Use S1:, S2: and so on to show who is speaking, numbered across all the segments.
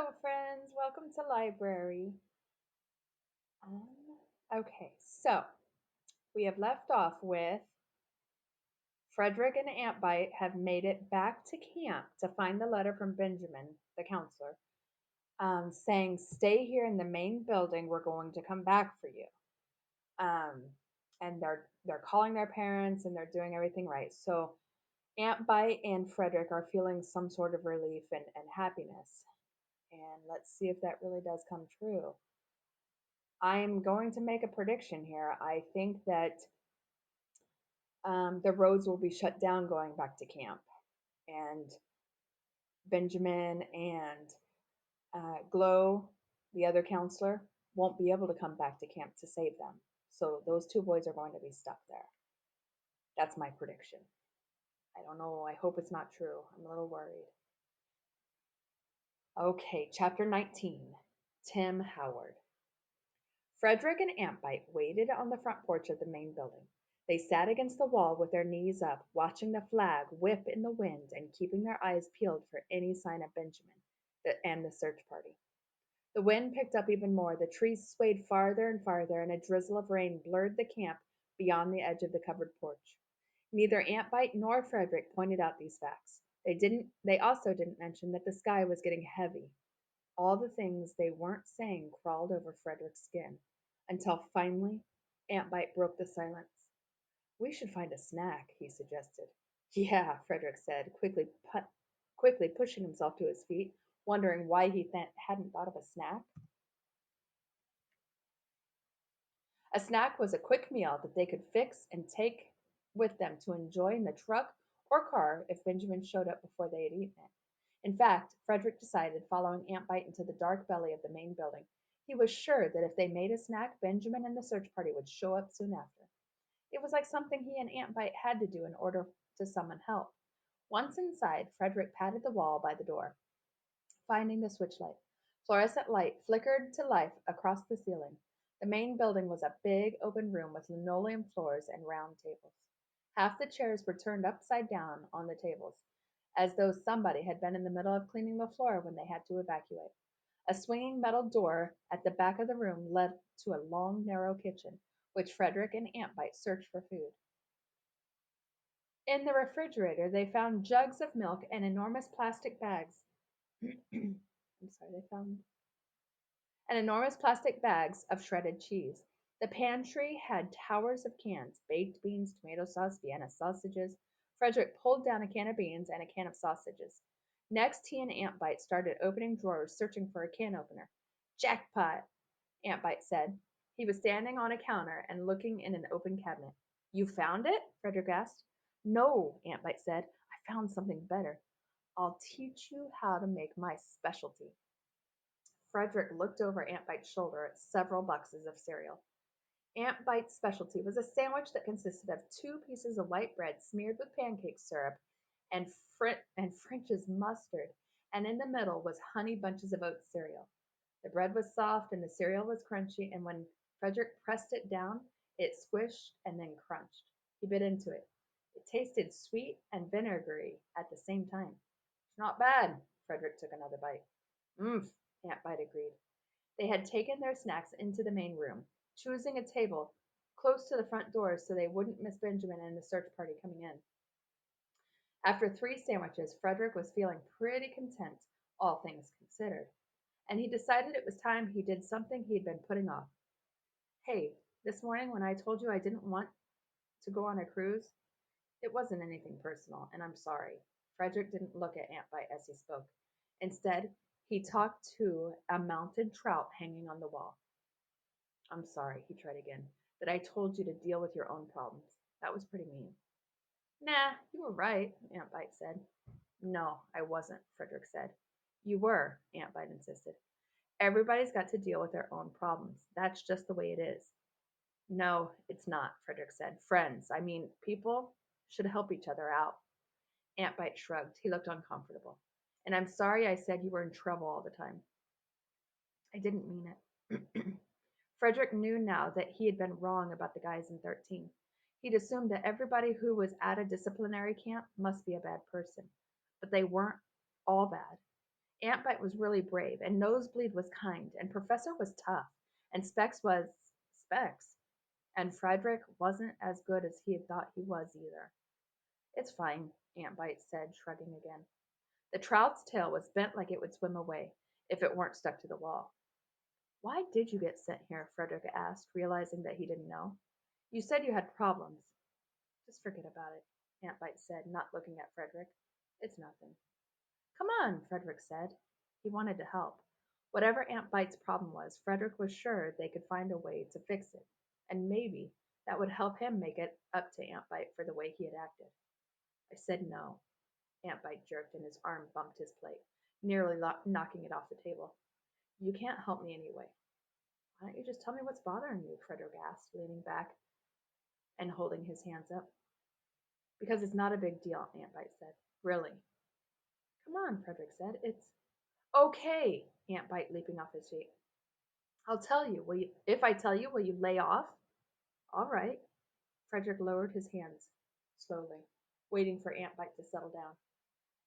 S1: Hello, friends. Welcome to library. Um, okay, so we have left off with Frederick and Aunt Bite have made it back to camp to find the letter from Benjamin, the counselor, saying, "Stay here in the main building. We're going to come back for you." Um, and they're calling their parents and they're doing everything right. So Aunt Bite and Frederick are feeling some sort of relief and happiness. And let's see if that really does come true. I'm going to make a prediction here. I think that the roads will be shut down going back to camp, and Benjamin and Glow, the other counselor, won't be able to come back to camp to save them. So those two boys are going to be stuck there. That's my prediction. I don't know. I hope it's not true. I'm a little worried. Okay, chapter 19. Tim Howard. Frederick and Aunt Bite waited on the front porch of the main building. They sat against the wall with their knees up, watching the flag whip in the wind and keeping their eyes peeled for any sign of Benjamin and the search party. The wind picked up even more, the trees swayed farther and farther, and a drizzle of rain blurred the camp beyond the edge of the covered porch. Neither Aunt Bite nor Frederick pointed out these facts. They also didn't mention that the sky was getting heavy. All the things they weren't saying crawled over Frederick's skin, until finally Aunt Bite broke the silence. "We should find a snack," he suggested. "Yeah," Frederick said, quickly pushing himself to his feet, wondering why he hadn't thought of a snack. A snack was a quick meal that they could fix and take with them to enjoy in the truck or car if Benjamin showed up before they had eaten it. In fact, Frederick decided, following Aunt Bite into the dark belly of the main building, he was sure that if they made a snack, Benjamin and the search party would show up soon after. It was like something he and Aunt Bite had to do in order to summon help. Once inside, Frederick patted the wall by the door, finding the switch light. Fluorescent light flickered to life across the ceiling. The main building was a big open room with linoleum floors and round tables. Half the chairs were turned upside down on the tables, as though somebody had been in the middle of cleaning the floor when they had to evacuate. A swinging metal door at the back of the room led to a long, narrow kitchen, which Frederick and Aunt Bite searched for food. In the refrigerator, they found jugs of milk and enormous plastic bags. I'm sorry, they found and enormous plastic bags of shredded cheese. The pantry had towers of cans, baked beans, tomato sauce, Vienna sausages. Frederick pulled down a can of beans and a can of sausages. Next, he and Aunt Bite started opening drawers, searching for a can opener. "Jackpot," Aunt Bite said. He was standing on a counter and looking in an open cabinet. "You found it?" Frederick asked. "No," Aunt Bite said. "I found something better. I'll teach you how to make my specialty." Frederick looked over Aunt Bite's shoulder at several boxes of cereal. Aunt Bite's specialty was a sandwich that consisted of two pieces of white bread smeared with pancake syrup and, French's mustard, and in the middle was honey bunches of oat cereal. The bread was soft and the cereal was crunchy, and when Frederick pressed it down, it squished and then crunched. He bit into it. It tasted sweet and vinegary at the same time. "It's not bad." Frederick took another bite. "Umph," Aunt Bite agreed. They had taken their snacks into the main room, choosing a table close to the front door so they wouldn't miss Benjamin and the search party coming in. After 3 sandwiches, Frederick was feeling pretty content, all things considered, and he decided it was time he did something he'd been putting off. "Hey, this morning when I told you I didn't want to go on a cruise, it wasn't anything personal, and I'm sorry." Frederick didn't look at Aunt Bite as he spoke. Instead, he talked to a mounted trout hanging on the wall. "I'm sorry," he tried again, "that I told you to deal with your own problems. That was pretty mean." "Nah, you were right," Aunt Bite said. "No, I wasn't," Frederick said. "You were," Aunt Bite insisted. "Everybody's got to deal with their own problems. That's just the way it is." "No, it's not," Frederick said. "Friends, I mean, people should help each other out." Aunt Bite shrugged. He looked uncomfortable. "And I'm sorry I said you were in trouble all the time. I didn't mean it." Frederick knew now that he had been wrong about the guys in 13. He'd assumed that everybody who was at a disciplinary camp must be a bad person. But they weren't all bad. Antbite was really brave, and Nosebleed was kind, and Professor was tough, and Specs was Specs, and Frederick wasn't as good as he had thought he was either. It's fine, Antbite said, shrugging again. The trout's tail was bent like it would swim away if it weren't stuck to the wall. Why did you get sent here? Frederick asked, realizing that he didn't know. You said you had problems. Just forget about it, Antbite said, not looking at Frederick. It's nothing. Come on, Frederick said. He wanted to help. Whatever Antbite's problem was, Frederick was sure they could find a way to fix it, and maybe that would help him make it up to Antbite for the way he had acted. I said no. Antbite jerked and his arm bumped his plate, nearly knocking it off the table. You can't help me anyway. Why don't you just tell me what's bothering you? Frederick asked, leaning back and holding his hands up. Because it's not a big deal, Antbite said. Really? Come on, Frederick said. It's okay, Antbite leaping off his feet. I'll tell you. If I tell you, will you lay off? All right. Frederick lowered his hands slowly, waiting for Antbite to settle down.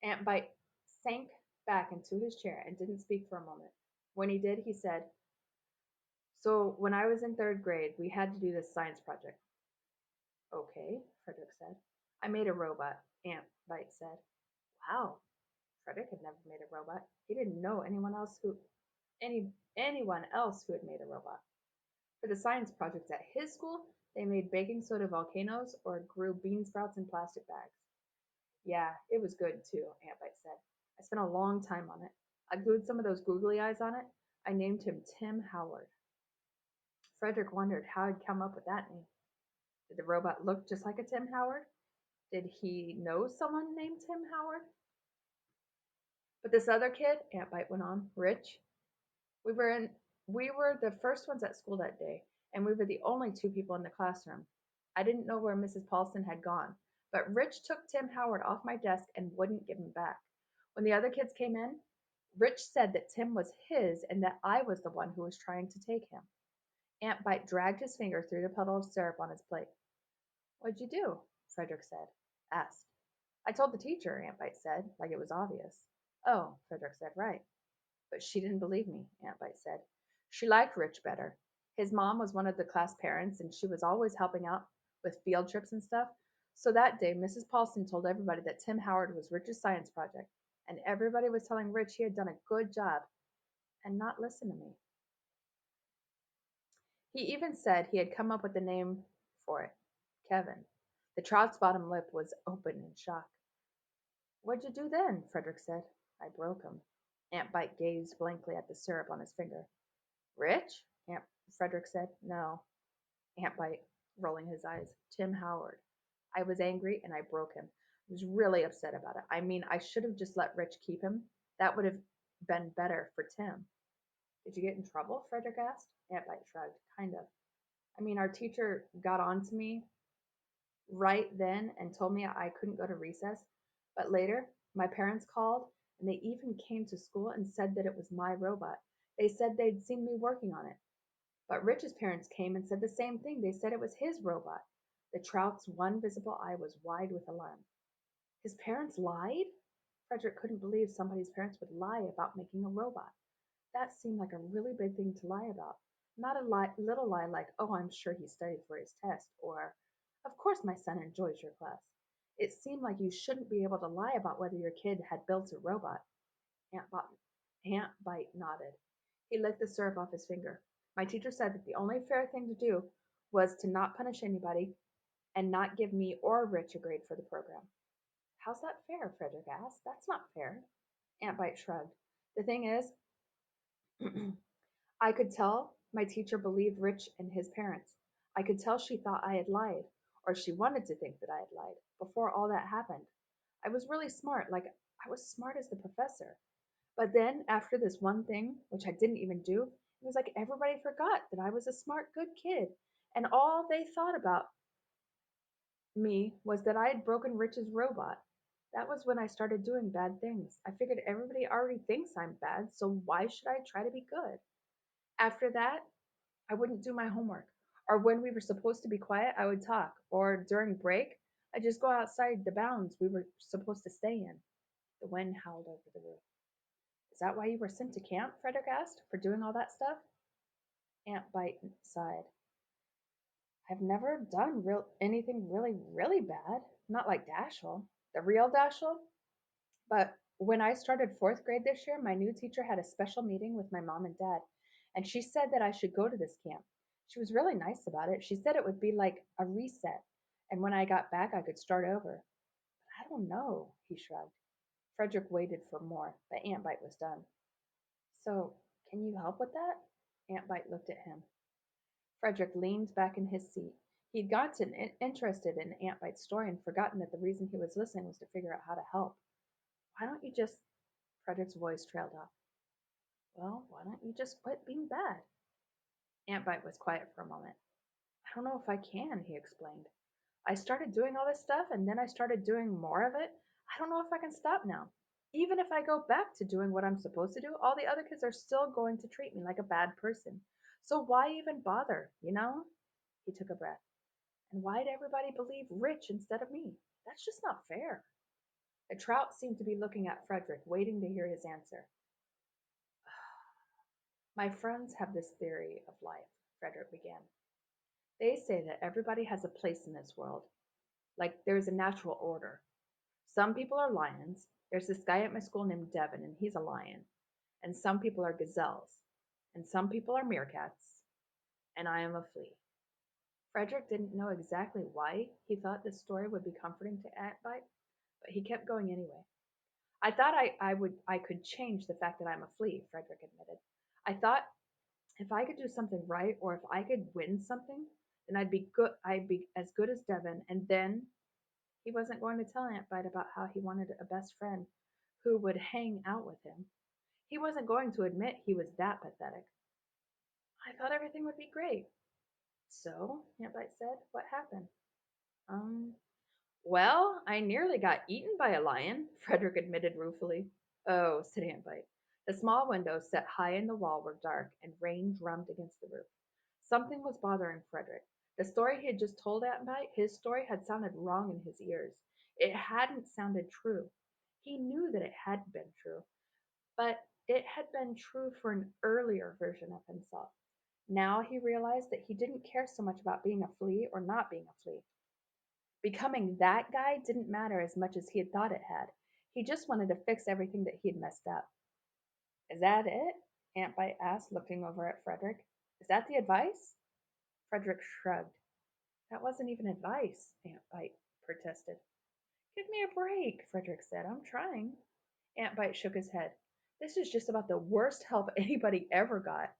S1: Antbite sank back into his chair and didn't speak for a moment. When he did, he said, So when I was in third grade, we had to do this science project. Okay, Frederick said. I made a robot, Antbite said. Wow. Frederick had never made a robot. He didn't know anyone else who had made a robot. For the science projects at his school, they made baking soda volcanoes or grew bean sprouts in plastic bags. Yeah, it was good too, Antbite said. I spent a long time on it. I glued some of those googly eyes on it. I named him Tim Howard. Frederick wondered how he'd come up with that name. Did the robot look just like a Tim Howard? Did he know someone named Tim Howard? But this other kid, Antbite went on, Rich, we were in we were the first ones at school that day, and we were the only two people in the classroom. I didn't know where Mrs. Paulson had gone, but Rich took Tim Howard off my desk and wouldn't give him back. When the other kids came in, Rich said that Tim was his and that I was the one who was trying to take him. Antbite dragged his finger through the puddle of syrup on his plate. What'd you do? Frederick asked. I told the teacher, Antbite said, like it was obvious. Oh, Frederick said, right. But she didn't believe me, Antbite said. She liked Rich better. His mom was one of the class parents, and she was always helping out with field trips and stuff. So that day, Mrs. Paulson told everybody that Tim Howard was Rich's science project, and everybody was telling Rich he had done a good job and not listen to me. He even said he had come up with a name for it, Kevin. The trout's bottom lip was open in shock. What'd you do then? Frederick said. I broke him. Antbite gazed blankly at the syrup on his finger. Rich? Aunt Frederick said. No. Antbite, rolling his eyes. Tim Howard. I was angry and I broke him. I was really upset about it. I mean, I should have just let Rich keep him. That would have been better for Tim. Did you get in trouble? Frederick asked. Antbite shrugged. Kind of. I mean, our teacher got on to me right then and told me I couldn't go to recess. But later, my parents called and they even came to school and said that it was my robot. They said they'd seen me working on it. But Rich's parents came and said the same thing. They said it was his robot. The trout's one visible eye was wide with alarm. His parents lied? Frederick couldn't believe somebody's parents would lie about making a robot. That seemed like a really big thing to lie about. Not a little lie like, oh, I'm sure he studied for his test, or, of course my son enjoys your class. It seemed like you shouldn't be able to lie about whether your kid had built a robot. Aunt Bite nodded. He licked the syrup off his finger. My teacher said that the only fair thing to do was to not punish anybody and not give me or Rich a grade for the program. How's that fair? Frederick asked. That's not fair. Aunt Bite shrugged. The thing is, I could tell my teacher believed Rich and his parents. I could tell she thought I had lied, or she wanted to think that I had lied, before all that happened. I was really smart, like I was smart as the professor. But then, after this one thing, which I didn't even do, it was like everybody forgot that I was a smart, good kid, and all they thought about me was that I had broken Rich's robot. That was when I started doing bad things. I figured everybody already thinks I'm bad, so why should I try to be good? After that, I wouldn't do my homework. Or when we were supposed to be quiet, I would talk. Or during break, I'd just go outside the bounds we were supposed to stay in. The wind howled over the roof. Is that why you were sent to camp? Frederick asked, for doing all that stuff? Aunt Bite sighed. I've never done anything really bad. Not like Dashiell, the real Dashiell. But when I started fourth grade this year, my new teacher had a special meeting with my mom and dad, and she said that I should go to this camp. She was really nice about it. She said it would be like a reset, and when I got back, I could start over. But I don't know, he shrugged. Frederick waited for more, but Aunt Bite was done. So, can you help with that? Aunt Bite looked at him. Frederick leaned back in his seat. He'd gotten interested in Aunt Bite's story and forgotten that the reason he was listening was to figure out how to help. Why don't you just. Frederick's voice trailed off. Well, why don't you just quit being bad? Aunt Bite was quiet for a moment. I don't know if I can, he explained. I started doing all this stuff and then I started doing more of it. I don't know if I can stop now. Even if I go back to doing what I'm supposed to do, all the other kids are still going to treat me like a bad person. So why even bother, you know? He took a breath. And why'd everybody believe Rich instead of me? That's just not fair. The trout seemed to be looking at Frederick, waiting to hear his answer. My friends have this theory of life, Frederick began. They say that everybody has a place in this world, like there's a natural order. Some people are lions. There's this guy at my school named Devin, and he's a lion. And some people are gazelles. And some people are meerkats. And I am a flea. Frederick didn't know exactly why he thought this story would be comforting to Aunt Bite, but he kept going anyway. I thought I could change the fact that I'm a flea, Frederick admitted. I thought if I could do something right or if I could win something, then I'd be as good as Devin, and then he wasn't going to tell Aunt Bite about how he wanted a best friend who would hang out with him. He wasn't going to admit he was that pathetic. I thought everything would be great. So, Aunt Bite said, what happened? Um, well, I nearly got eaten by a lion, Frederick admitted ruefully. Oh, said Aunt Bite. The small windows set high in the wall were dark, and rain drummed against the roof. Something was bothering Frederick. The story he had just told Aunt Bite, his story had sounded wrong in his ears. It hadn't sounded true. He knew that it had been true, but it had been true for an earlier version of himself. Now he realized that he didn't care so much about being a flea or not being a flea. Becoming that guy didn't matter as much as he had thought it had. He just wanted to fix everything that he had messed up. Is that it? Aunt Bite asked, looking over at Frederick. Is that the advice? Frederick shrugged. That wasn't even advice, Aunt Bite protested. Give me a break, Frederick said. I'm trying. Aunt Bite shook his head. This is just about the worst help anybody ever got.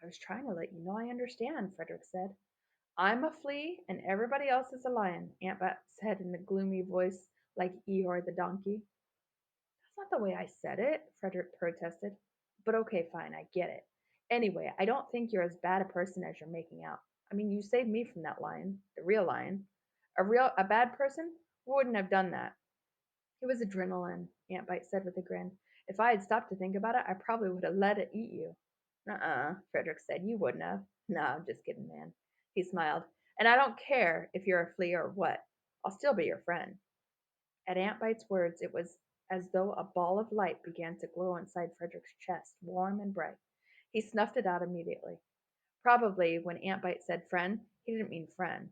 S1: I was trying to let you know I understand, Frederick said. I'm a flea and everybody else is a lion, Aunt Bite said in a gloomy voice like Eeyore the donkey. That's not the way I said it, Frederick protested. But okay, fine, I get it. Anyway, I don't think you're as bad a person as you're making out. I mean, you saved me from that lion, the real lion. A bad person wouldn't have done that. It was adrenaline, Aunt Bite said with a grin. If I had stopped to think about it, I probably would have let it eat you. Frederick said. You wouldn't have. No, I'm just kidding, man. He smiled. And I don't care if you're a flea or what. I'll still be your friend. At Aunt Bite's words, it was as though a ball of light began to glow inside Frederick's chest, warm and bright. He snuffed it out immediately. Probably when Aunt Bite said friend, he didn't mean friend.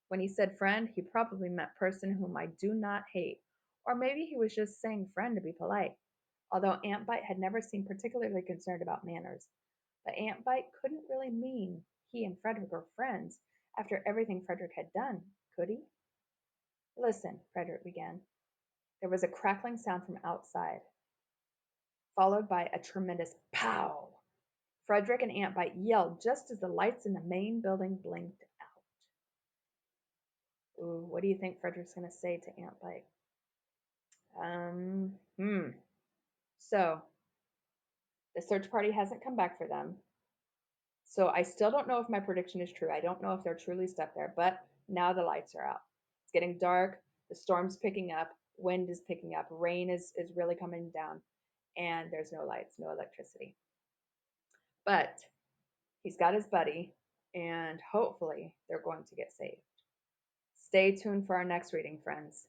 S1: When he said friend, he probably meant person whom I do not hate. Or maybe he was just saying friend to be polite, although Aunt Bite had never seemed particularly concerned about manners. But Aunt Bite couldn't really mean he and Frederick were friends after everything Frederick had done, could he? Listen, Frederick began. There was a crackling sound from outside, followed by a tremendous pow. Frederick and Aunt Bite yelled just as the lights in the main building blinked out. Ooh, what do you think Frederick's going to say to Aunt Bite? Um, hmm. So, the search party hasn't come back for them. So, I still don't know if my prediction is true. I don't know if they're truly stuck there, but now the lights are out. It's getting dark. The storm's picking up. Wind is picking up. Rain is really coming down. And there's no lights, no electricity. But he's got his buddy, and hopefully they're going to get saved. Stay tuned for our next reading, friends.